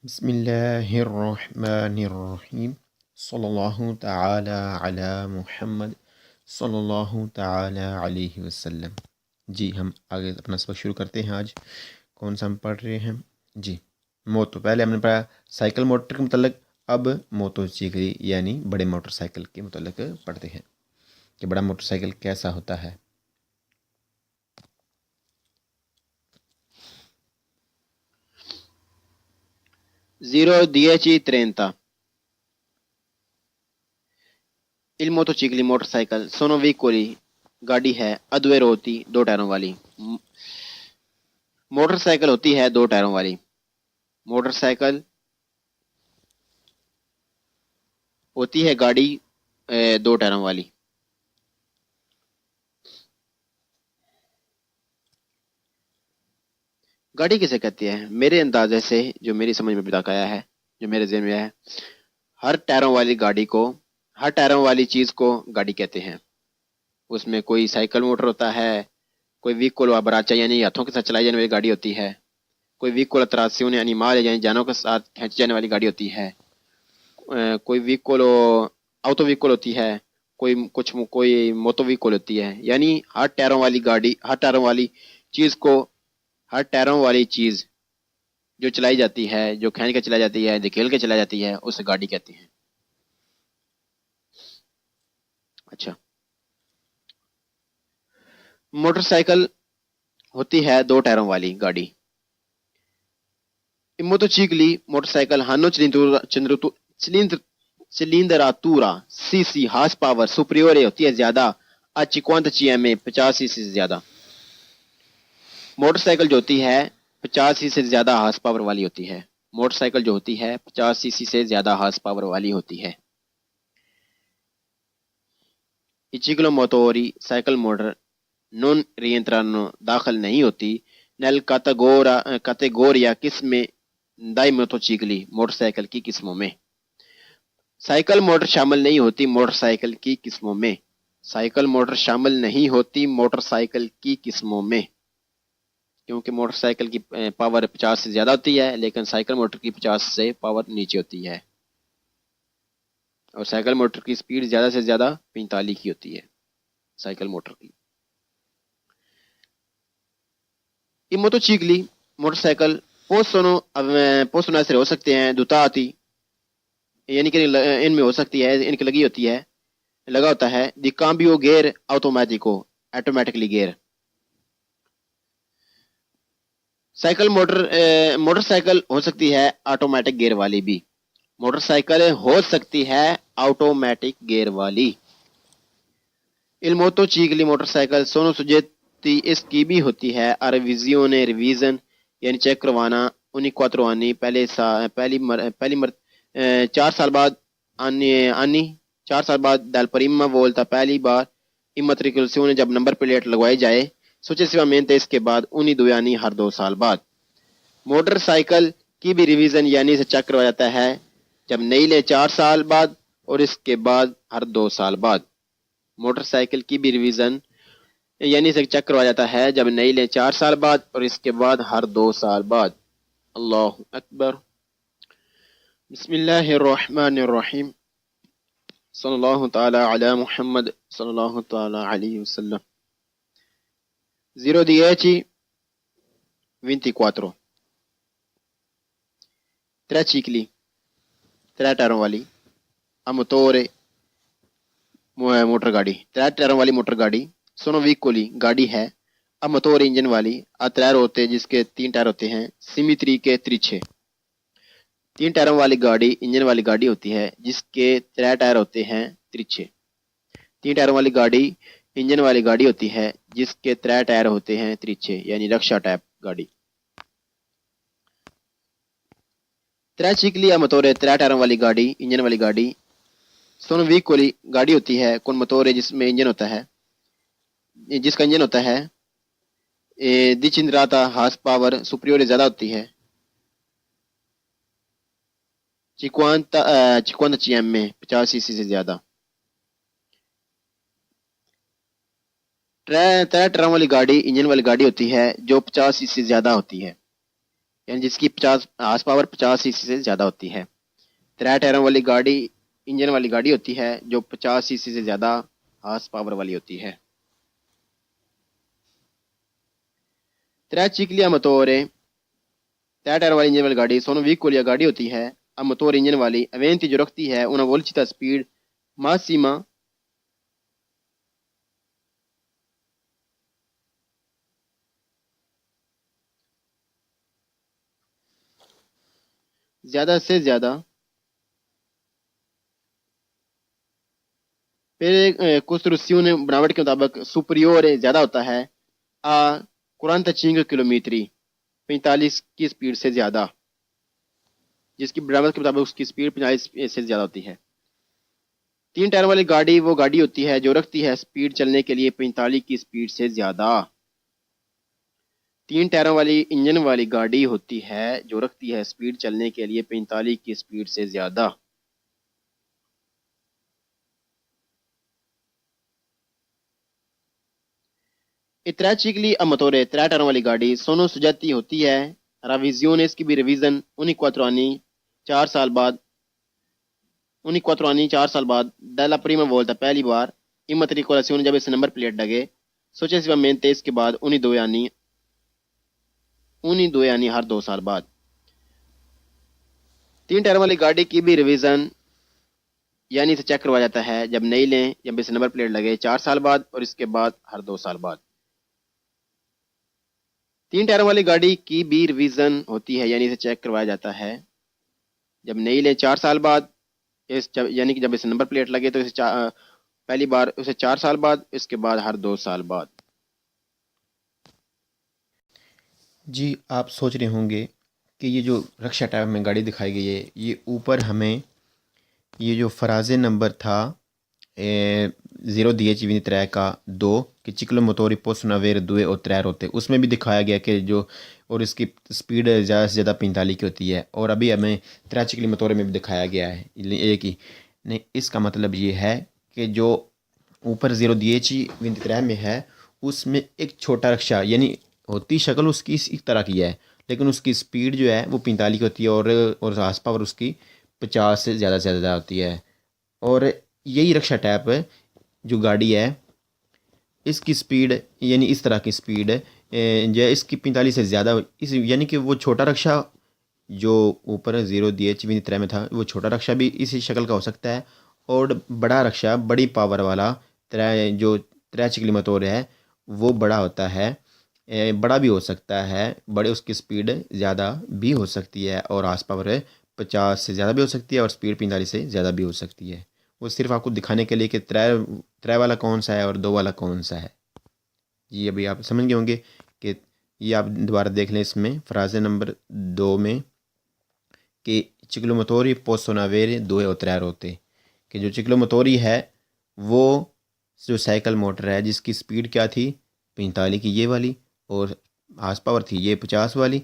बिस्मिल्लाहिर्रहमानिर्रहीम सल्लल्लाहु तआला अला मुहम्मद सल्लल्लाहु तआला अलैहि वसल्लम। जी, हम आगे अपना सबक शुरू करते हैं। आज कौन सा हम पढ़ रहे हैं? जी, मोतो। पहले हमने पढ़ा साइकिल मोटर के मतलब, अब मोटरसाइकिल यानी बड़े मोटरसाइकिल के मतलब पढ़ते हैं कि बड़ा मोटरसाइकिल कैसा होता है। 0:10:30. Il motocicli motorcycle sono veicoli गाड़ी है अद्वैर होती दो टायरों वाली। मोटरसाइकिल होती है दो टायरों वाली। मोटरसाइकिल होती है गाड़ी दो टायरों वाली। गाड़ी किसे कहती है? मेरे अंदाजे से, जो मेरी समझ में बिता आया है, जो मेरे ज़हन में है, हर टायरों वाली गाड़ी को, हर टायरों वाली चीज को गाड़ी कहते हैं। उसमें कोई साइकिल मोटर होता है, कोई व्हीकल व बराचा यानी हाथों के साथ चलाई जाने वाली गाड़ी होती है, कोई व्हीकल त्रासियों एनिमल यानी जानों के साथ खींची जाने वाली गाड़ी होती है, कोई व्हीकल ऑटो व्हीकल होती है, कोई मोटो व्हीकल होती है। यानी हर टायरों वाली गाड़ी, हर टायरों वाली चीज को, हर टायरों वाली चीज जो चलाई जाती है, जो खींच के चलाई जाती है, धकेल के चलाई जाती है, उसे गाड़ी कहते हैं। अच्छा, मोटरसाइकिल होती है दो टायरों वाली गाड़ी। In motocicli motorcycle hanno cilindratura cc horsepower superiore होती है ज्यादा a 50 cm 50 सीसी से ज्यादा। मोटरसाइकिल जो होती है 50 सीसी से ज्यादा हार्स पावर वाली होती है। मोटरसाइकिल जो होती है 50 सीसी से ज्यादा हार्स पावर वाली होती है। I ciclomotori cycle motor non rientrano दाखिल नहीं होती नल कैटेगोरिया किस्में दाई मोटोचिकली मोटरसाइकिल की किस्मों में। साइकिल मोटर शामिल नहीं होती मोटरसाइकिल की किस्मों में। साइकिल मोटर शामिल नहीं होती मोटरसाइकिल की किस्मों में, क्योंकि मोटरसाइकिल की पावर 50 से ज्यादा होती है, लेकिन साइकिल मोटर की 50 से पावर नीचे होती है। और साइकिल मोटर की स्पीड ज्यादा से ज्यादा 45 की होती है साइकिल मोटर की। ये मोटोचिकली मोटरसाइकिल पोस्टों ऐसे हो सकते हैं दुताती, यानी कि इनमें हो सकती है, इनकी लगी होती है, लगा होता है दी काम्बियो गेयर ऑटोमेटिको ऑटोमेटिकली गेयर। साइकिल मोटरसाइकिल हो सकती है ऑटोमेटिक गियर वाली भी। मोटरसाइकिल हो सकती है ऑटोमेटिक गियर वाली। Il motocicli मोटरसाइकिल सोनो सुजेती इसकी भी होती है रिविजियोने रिवीजन यानी चेक करवाना। उन्हीं क्वात्रो आनी पहली मर 4 साल बाद आनी आनी 4 साल बाद दल परिमा वोल्टा पहली बार इमत्रिकुलसियोने जब नंबर प्लेट लगवाई जाए successivamente इसके बाद उन्हीं दो यानी हर 2 साल बाद। मोटरसाइकिल की भी रिवीजन यानी से चेक करवाया जाता है जब नई ले 4 साल बाद और इसके बाद हर 2 साल बाद। मोटरसाइकिल की भी रिवीजन यानी से चेक करवाया जाता है जब नई ले 4 साल बाद और इसके बाद हर 2 साल बाद। अल्लाह अकबर। बिस्मिल्लाहिर्रहमानिर्रहीम सल्लल्लाहु ताला अला मुहम्मद सल्लल्लाहु ताला अलैहि वसल्लम। 0:10:24 tre cicli, tre टायरों वाली a motore मोटर गाड़ी, त्रै टायरों वाली मोटर गाड़ी। सोनो व्हीकली गाड़ी है a मोटोर इंजन वाली a त्रै होते हैं जिसके 3 टायर होते हैं सिमित्री के त्रिछे। 3 टायरों वाली गाड़ी इंजन वाली गाड़ी होती है जिसके 3 टायर होते हैं त्रिछे। 3 टायरों वाली गाड़ी इंजन वाली गाड़ी होती है जिसके 3 टायर होते हैं त्रिछे, यानी रक्षा टाइप गाड़ी। त्रै चिकली या मतोरे 3 टायरों वाली गाड़ी इंजन वाली गाड़ी। सोनो व्हीकली गाड़ी होती है कौन मतोरे जिसमें इंजन होता है, जिसका इंजन होता है दिचिंद्राता हार्स पावर सुप्रियोर ज्यादा होती है। चिक्वांता चीएम में 50 सीसी से ज्यादा। त्रै टायरों वाली गाड़ी इंजन वाली गाड़ी होती है जो 50 सीसी से ज्यादा होती है। यानी जिसकी 50 हार्स पावर 50 सीसी से ज़्यादा होती है। 3 टायरों वाली गाड़ी इंजन वाली गाड़ी होती है जो 50 सीसी से ज़्यादा हार्स पावर वाली होती है। 3 cicli a motore, 3 टायर वाली इंजन वाली गाड़ी sono veicoli या गाड़ी होती है a motore इंजन वाली aventi जो रखती है una velocità स्पीड massima ज़्यादा से ज़्यादा per costruzione बनावट के मुताबिक superiore ज़्यादा होता है a 45 किलोमीटर 45 की स्पीड से ज़्यादा, जिसकी बनावट के मुताबिक उसकी स्पीड 45 से ज़्यादा होती है। 3 टायर वाली गाड़ी वो गाड़ी होती है जो रखती है स्पीड चलने के लिए 45 की स्पीड से ज़्यादा। 3 टायरों वाली इंजन वाली गाड़ी होती है जो रखती है स्पीड चलने के लिए 45 की स्पीड से ज़्यादा। ये 3 cicli a motore 3 टायरों वाली गाड़ी sono soggetti होती है revisione इसकी भी रिवीजन ogni 4 anni 4 साल बाद ogni 4 anni 4 साल बाद dalla prima volta पहली बार immatricolazione जब इसे नंबर प्लेट लगे successivamente इसके बाद ogni 2 anni हर 2 साल बाद। 3 टायर वाली गाड़ी की भी रिवीजन यानी इसे चेक करवाया जाता है जब नई लें जब इसे नंबर प्लेट लगे 4 साल बाद और इसके बाद हर 2 साल बाद। 3 टायर वाली गाड़ी की भी रिवीजन होती है यानी इसे चेक करवाया जाता है जब नई लें 4 साल बाद यानी कि जब इसे नंबर प्लेट लगे तो इसे पहली बार उसे 4 साल बाद इसके बाद हर 2 साल बाद। जी आप सोच रहे होंगे कि ये जो रक्षा टाइप में गाड़ी दिखाई गई है ये ऊपर हमें ये जो फराज़े नंबर था 0-10-23 का 2 कि चिक्लो मोटोरी पोस्टो अवेरे 2 और 3 होते उसमें भी दिखाया गया कि जो और इसकी स्पीड ज़्यादा से ज़्यादा 45 की होती है और अभी हमें 3 चिक्ली मोटोरे में भी दिखाया गया है एक ही नहीं। इसका मतलब ये है कि जो ऊपर 0-10-23 में है उसमें एक छोटा रक्षा यानी होती शक्ल उसकी इसी तरह की है लेकिन उसकी स्पीड जो है वो 45 की होती है और हार्स पावर उसकी 50 से ज़्यादा होती है। और यही रक्षा टाइप जो गाड़ी है इसकी स्पीड यानी इस तरह की स्पीड जो है इसकी 45 से ज़्यादा इस यानी कि वो छोटा रक्षा जो ऊपर 0-10-23 में था वो छोटा रक्षा भी इसी शक्ल का हो सकता है और बड़ा रक्षा बड़ी पावर वाला जो 3 चिकली मोटोर है वो बड़ा होता है बड़ा भी हो सकता है बड़े उसकी स्पीड ज़्यादा भी हो सकती है और हार्स पावर 50 से ज़्यादा भी हो सकती है और स्पीड 45 से ज़्यादा भी हो सकती है। वो सिर्फ आपको दिखाने के लिए कि त्रै वाला कौन सा है और 2 वाला कौन सा है। जी अभी आप समझ गए होंगे कि ये आप दोबारा देख लें इसमें फ्राज़े नंबर 2 में कि चिक्लोमोटोरी पोस्टो अवेरे 2 और 3 होते कि जो चिक्लोमोटोरी है वो जो साइकिल मोटर है जिसकी स्पीड क्या थी 45 की ये वाली और हार्स पावर थी ये 50 वाली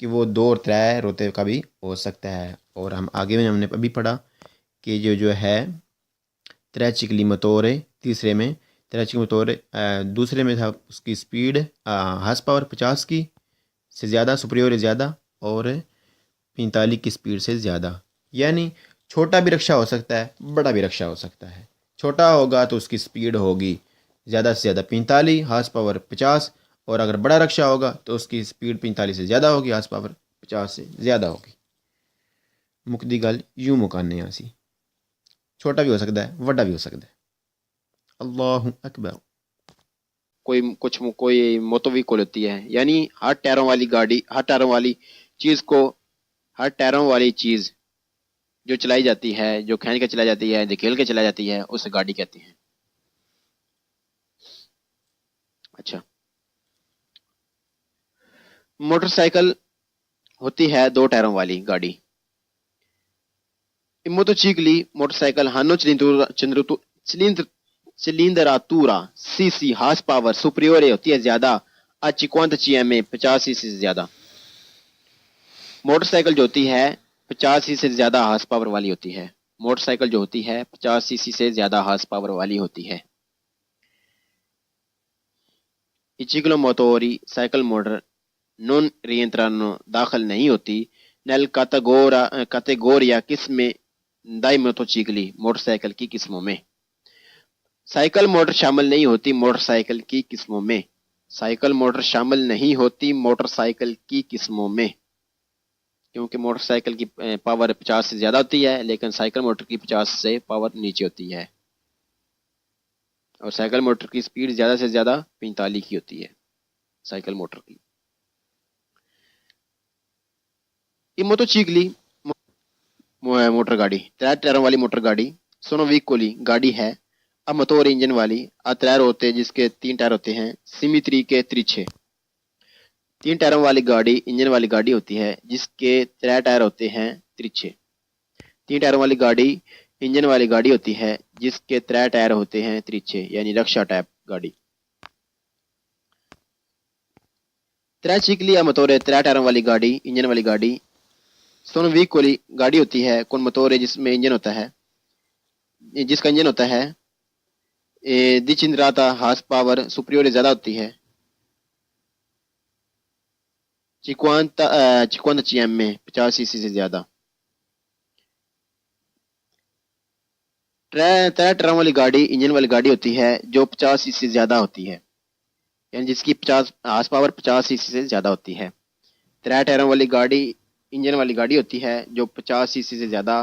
कि वो 2 और 3 रोते का भी हो सकता है। और हम आगे में हमने अभी पढ़ा कि जो है 3 चिकली मोटोरे तीसरे में 3 चिकली मोटोरे दूसरे में था उसकी स्पीड हार्स पावर 50 की से ज़्यादा सुपरियोर ज़्यादा और 45 की स्पीड से ज़्यादा यानी छोटा भी रक्षा हो सकता है बड़ा भी रक्षा हो सकता है। छोटा होगा तो उसकी स्पीड होगी ज़्यादा से ज़्यादा 45 हार्स पावर 50 और अगर बड़ा रक्षा होगा तो उसकी स्पीड 45 से ज़्यादा होगी हार्स पावर 50 से ज़्यादा होगी। मुकदी गल यूं मुकाने आसी छोटा भी हो सकता है बड़ा भी हो सकता है। अल्लाहु अकबर। कोई मोटो व्हीकल होती है यानी हर टायरों वाली गाड़ी हर टायरों वाली चीज जो चलाई जाती है जो खींच के चलाई जाती है धकेल के चलाई जाती है उसे गाड़ी कहते हैं। अच्छा मोटरसाइकिल होती है 2 टायरों वाली गाड़ी। In motocicli motorcycle hanno cilindratura cc horse power सुपरियोर होती है ज्यादा a 50 cm 50 सीसी से ज्यादा। मोटरसाइकिल जो होती है 50 सीसी से ज्यादा हार्स पावर वाली होती है। मोटरसाइकिल जो होती है 50 सीसी से ज्यादा हार्स पावर वाली होती है। इचिक्लो मोटोरी साइकिल मोटर non rientrano दाखिल नहीं होती nel categoria किस्में dai motocicli मोटरसाइकिल की किस्मों में। साइकिल मोटर शामिल नहीं होती मोटरसाइकिल की किस्मों में। साइकिल मोटर शामिल नहीं होती मोटरसाइकिल की किस्मों में, क्योंकि मोटरसाइकिल की पावर 50 से ज़्यादा होती है, लेकिन साइकिल मोटर की 50 से पावर नीचे होती है, और साइकिल मोटर की स्पीड ज़्यादा से ज़्यादा 45 की होती है साइकिल मोटर की। ये मोटोचिकली मोटर गाड़ी, 3 टायरों वाली मोटर गाड़ी, सोनो व्हीकली गाड़ी है, अब मोटोर इंजन वाली, अतरैर होते हैं जिसके 3 टायर होते हैं, सिमित्री के त्रिछे। 3 टायरों वाली गाड़ी इंजन वाली गाड़ी होती है जिसके 3 टायर होते हैं त्रिछे। 3 टायरों वाली गाड़ी इंजन वाली गाड़ी होती है जिसके 3 टायर होते हैं त्रिछे, यानी रक्षा टाइप गाड़ी। 3 चिकली या मोटोर 3 टायरों वाली गाड़ी इंजन वाली गाड़ी, सोनो व्हीकली गाड़ी होती है कौन मोटोर जिसमें इंजन होता है, जिसका इंजन होता है दिचिंद्राता हार्स पावर सुपरियोर ज्यादा होती है, चिक्वांता चीएम में 50 सीसी से ज्यादा। ट्रैक्टर वाली गाड़ी इंजन वाली गाड़ी होती है जो 50 सीसी से ज्यादा होती है, यानी जिसकी 50 हार्स पावर 50 सीसी से ज्यादा होती है। ट्रैक्टर वाली गाड़ी इंजन वाली गाड़ी होती है जो 50 सीसी से ज्यादा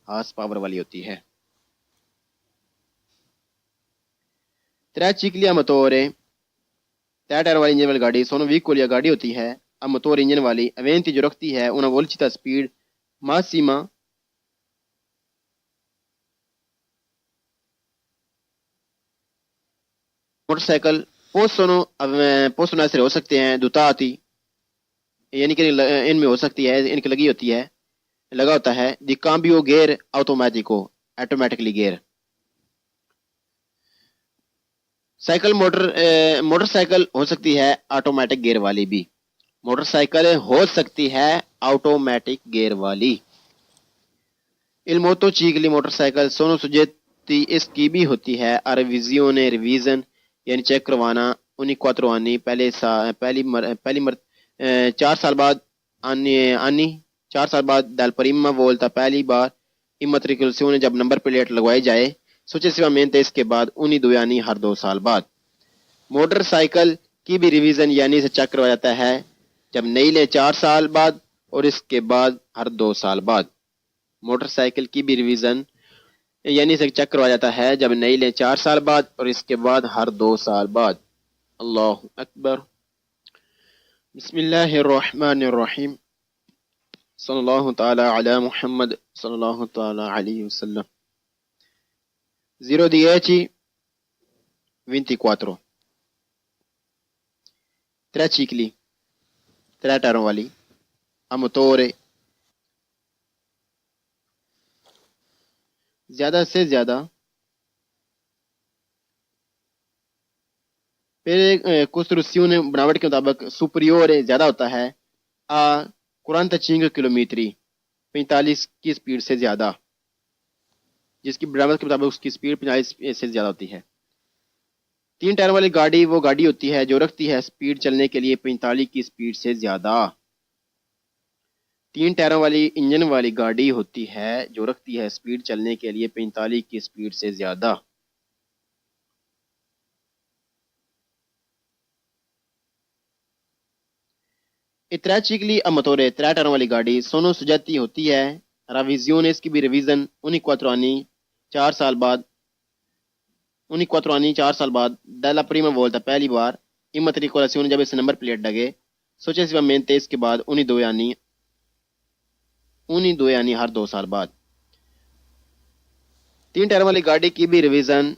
हार्स पावर वाली होती है। त्रै चिकलिया मोटोरे 3 टायर वाली इंजन वाली गाड़ी सोनो व्हीकल गाड़ी होती है, अब मोटोर इंजन वाली अवेंती जो रखती है una velocità speed massima motorcycle possono essere हो सकते हैं dotati, यानी कि इनमें हो सकती है, इनकी लगी होती है, लगा होता है di cambio gear automatico automatically gear. Cycle motorcycle हो सकती है ऑटोमेटिक गियर वाली भी। मोटरसाइकिल हो सकती है ऑटोमेटिक गियर वाली। Il motocicli मोटरसाइकिल सोनो सुजेती इसकी भी होती है रिविजियोने रिवीजन, यानी चेक करवाना, उन्हीं क्वात्रो आनी पहली 4 साल बाद आनी 4 साल बाद दल परिमा वोल्टा पहली बार इमेट्रिकुलेशन जब नंबर प्लेट लगवाई जाए, successivamente इसके बाद उन्हीं दो यानी हर 2 साल बाद। मोटरसाइकिल की भी रिवीजन यानी से चेक करवाया जाता है जब नई ले 4 साल बाद और इसके बाद हर 2 साल बाद। मोटरसाइकिल की भी रिवीजन यानी से चेक करवाया जाता है जब नई ले 4 साल बाद और इसके बाद हर 2 साल बाद। अल्लाहु अकबर। बिस्मिल्लाहिर्रहमानिर्रहीम। सल्लल्लाहु ताला अला मुहम्मद सल्लल्लाहु ताला अलैहि वसल्लम। 010-24 3 चिकली 3 टायरों वाली a motore ज्यादा से ज्यादा कोस्ट्रुक्शन बनावट के मुताबिक सुपरियोर ज्यादा होता है आ 45 किलोमीटर 45 की स्पीड से ज्यादा, जिसकी बनावट के मुताबिक उसकी स्पीड 45 से ज्यादा होती है। 3 टायर वाली गाड़ी वो गाड़ी होती है जो रखती है स्पीड चलने के लिए 45 की स्पीड से ज्यादा। 3 टायरों वाली इंजन वाली गाड़ी होती है जो रखती है स्पीड चलने के लिए 45 की स्पीड से ज्यादा। त्रै चिकली मोटोरे 3 टायरों वाली गाड़ी सोनो सुजाती होती है रिविजियोन इसकी भी रिवीजन उन्हीं क्वात्रो 4 साल बाद दला प्रीमा वोल्टा पहली बार इमेट्रिकुलेशन जब इसे नंबर प्लेट लगे, successivamente इसके बाद उन्हीं दो यानी हर 2 साल बाद। 3 टायर वाली गाड़ी की भी रिवीजन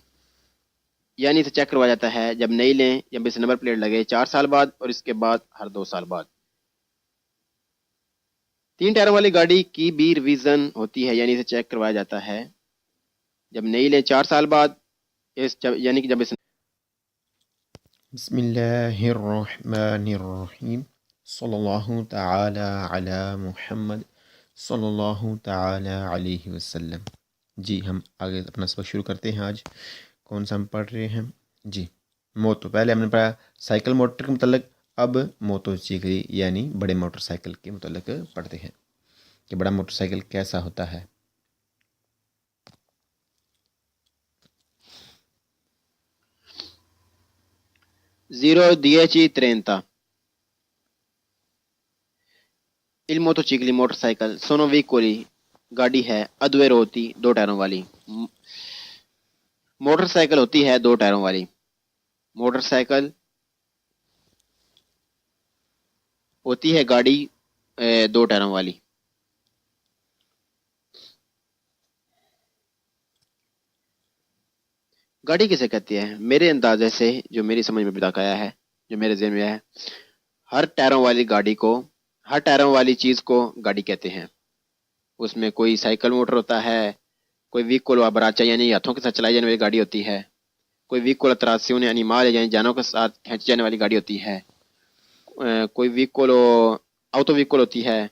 यानी इसे चेक करवाया जाता है जब नई लें जब इसे नंबर प्लेट लगे 4 साल बाद और इसके बाद हर 2 साल बाद। 3 टायर वाली गाड़ी की भी रिवीजन होती है यानी इसे चेक करवाया जाता है जब नई लें 4 साल बाद, यानी कि जब इसे बिस्मिल्लाहिर्रहमानिर्रहीम सल्लल्लाहु ताला अला मुहम्मद सल्लल्लाहु ताला अलैहि वसल्लम। जी हम आगे अपना सबक शुरू करते हैं। आज कौन सा हम पढ़ रहे हैं? जी मोटर। पहले हमने पढ़ा साइकिल मोटर के मतलब अब मोटरसाइकिल यानी बड़े मोटरसाइकिल के मुतल्लिक पढ़ते हैं कि बड़ा मोटरसाइकिल कैसा होता है। Zero 10:30. Il motocicli motorcycle sono veicoli, गाड़ी है अद्वे होती दो टायरों वाली। मोटरसाइकिल होती है दो टायरों वाली। मोटरसाइकिल होती है गाड़ी दो टायरों वाली। गाड़ी किसे कहती है? मेरे अंदाजे से जो मेरी समझ में बिता आया है, जो मेरे ज़हन में है, हर टायरों वाली गाड़ी को, हर टायरों वाली चीज को गाड़ी कहते हैं। उसमें कोई साइकिल मोटर होता है, कोई व्हीकल व बराचा यानी हाथों के साथ चलाई जाने वाली गाड़ी होती है, कोई व्हीकल त्रासियों एनिमल यानी जानों के साथ खींची जाने वाली गाड़ी होती है, कोई व्हीकल ऑटो व्हीकल होती है,